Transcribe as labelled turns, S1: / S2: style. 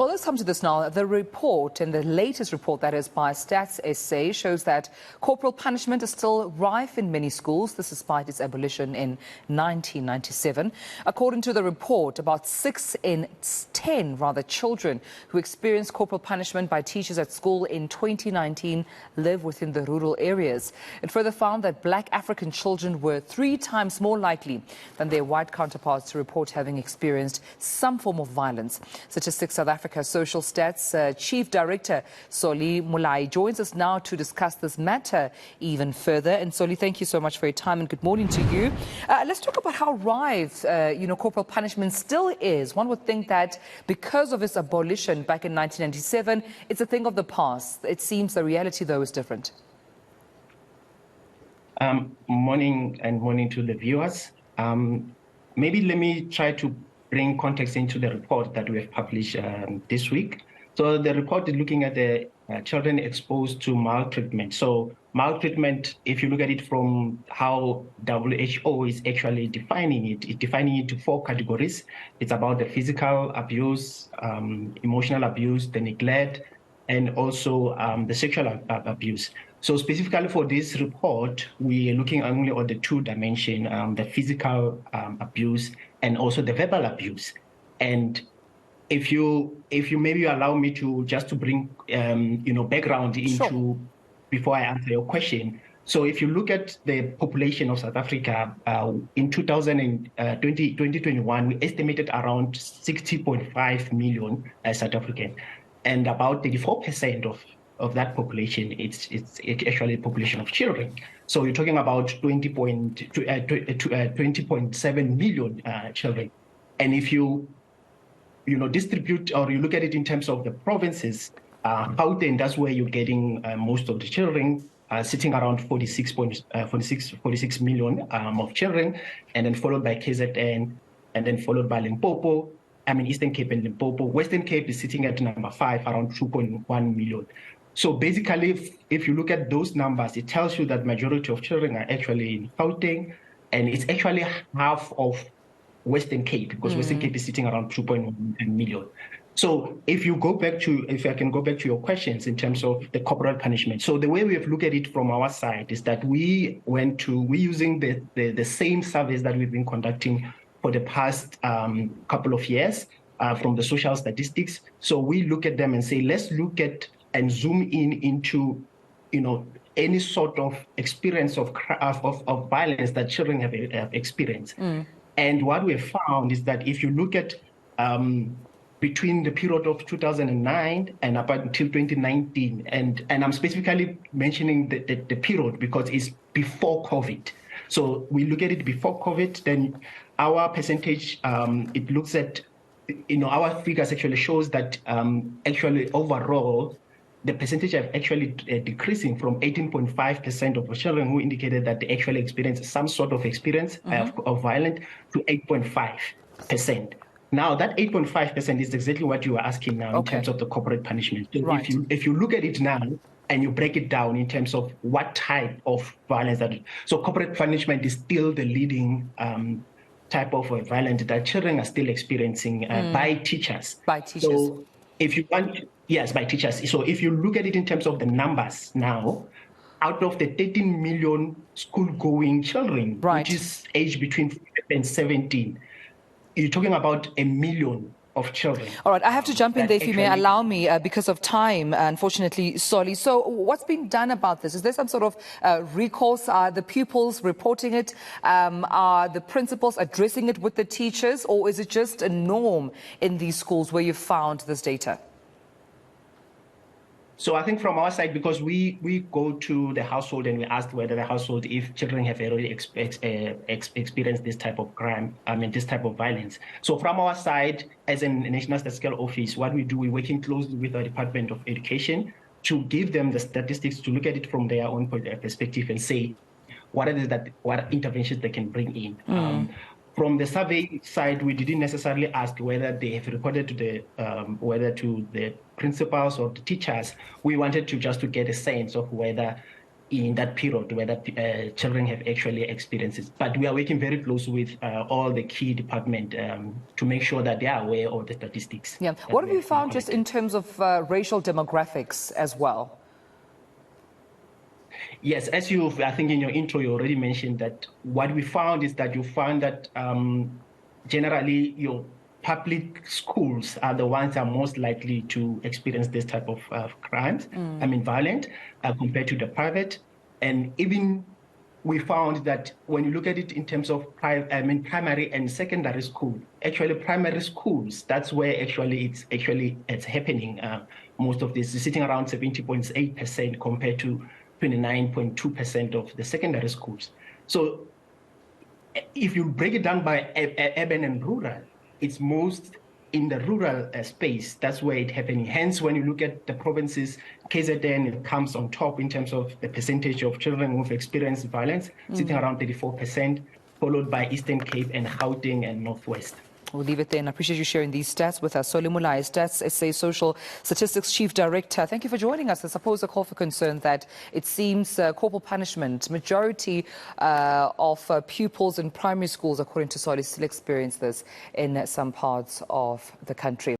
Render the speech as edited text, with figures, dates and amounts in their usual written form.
S1: Well, let's come to this now. The report, and the latest report that is by StatsSA, shows that corporal punishment is still rife in many schools. This despite its abolition in 1997. According to the report, about 6 in 10 children who experienced corporal punishment by teachers at school in 2019 live within the rural areas. It further found that black African children were 3 times more likely than their white counterparts to report having experienced some form of violence. Statistics South Africa Social Stats Chief Director Solly Molayi joins us now to discuss this matter even further. And Solly, thank you so much for your time and good morning to you. Let's talk about how rife, corporal punishment still is. One would think that because of its abolition back in 1997, it's a thing of the past. It seems the reality, though, is different.
S2: Morning to the viewers. Maybe let me try to bring context into the report that we have published this week. So the report is looking at the children exposed to maltreatment. So maltreatment, if you look at it from how WHO is actually defining it, it's defining it into 4 categories. It's about the physical abuse, emotional abuse, the neglect, and also the sexual abuse. So specifically for this report, we are looking only on the 2 dimensions, the physical abuse and also the verbal abuse. And if you maybe allow me to just to bring background into
S1: Sure.
S2: Before I answer your question. So if you look at the population of South Africa in 2021, we estimated around 60.5 million South Africans, and about 34% of that population, it's actually a population of children. So you're talking about 20.7 million children. And if you distribute, or you look at it in terms of the provinces, Gauteng, that's where you're getting most of the children, sitting around 46 million of children, and then followed by KZN, and then followed by Limpopo. Eastern Cape and Limpopo. Western Cape is sitting at number 5, around 2.1 million. So basically, if you look at those numbers, it tells you that majority of children are actually in Gauteng, and it's actually half of Western Cape, because Western Cape is sitting around 2.1 million. So if I can go back to your questions in terms of the corporal punishment. So the way we have looked at it from our side is that we're using the same surveys that we've been conducting for the past couple of years from the social statistics. So we look at them and say, let's look at and zoom into, any sort of experience of violence that children have experienced. And what we have found is that if you look at between the period of 2009 and up until 2019, and I'm specifically mentioning the period because it's before COVID. So we look at it before COVID, then our percentage, it looks at, our figures actually shows that actually overall, the percentage are actually decreasing from 18.5% of children who indicated that they actually experienced some sort of experience of violence to 8.5%. Now, that 8.5% is exactly what you are asking now in terms of the corporate punishment. So
S1: Right.
S2: if you look at it now and you break it down in terms of what type of violence so corporate punishment is still the leading type of violence that children are still experiencing by teachers.
S1: By teachers.
S2: So if you want, yes, by teachers. So if you look at it in terms of the numbers now, out of the 13 million school-going children,
S1: Right.
S2: which is aged between 5 and 17, you're talking about 1 million of children.
S1: All right, I have to jump in there if you may allow me because of time, unfortunately, Solly. So what's being done about this? Is there some sort of recourse? Are the pupils reporting it? Are the principals addressing it with the teachers? Or is it just a norm in these schools where you found this data?
S2: So I think from our side, because we go to the household and we ask whether the household, if children have already experienced this type of crime, this type of violence. So from our side, as a National Statistical Office, what we do, we're working closely with the Department of Education to give them the statistics, to look at it from their own perspective and say, what interventions they can bring in. From the survey side, we didn't necessarily ask whether they have reported to the principals or the teachers. We wanted to just to get a sense of whether in that period where that children have actually experienced it. But we are working very close with all the key departments to make sure that they are aware of the statistics.
S1: Yeah. What have you found just in terms of racial demographics as well?
S2: Yes, I think in your intro, you already mentioned that what we found is that you find that generally your public schools are the ones that are most likely to experience this type of crimes, violent, compared to the private. And even we found that when you look at it in terms of primary and secondary school, actually primary schools, that's where it's happening. Most of this is sitting around 70.8% compared to 29.2% of the secondary schools. So if you break it down by urban and rural, it's most in the rural space. That's where it's happening. Hence, when you look at the provinces, KZN, it comes on top in terms of the percentage of children who've experienced violence, sitting around 34%, followed by Eastern Cape and Gauteng and Northwest.
S1: We'll leave it there, and I appreciate you sharing these stats with us. Solly Molayi, StatsSA Social Statistics Chief Director. Thank you for joining us. I suppose a call for concern that it seems corporal punishment, majority of pupils in primary schools, according to Solly, still experience this in some parts of the country.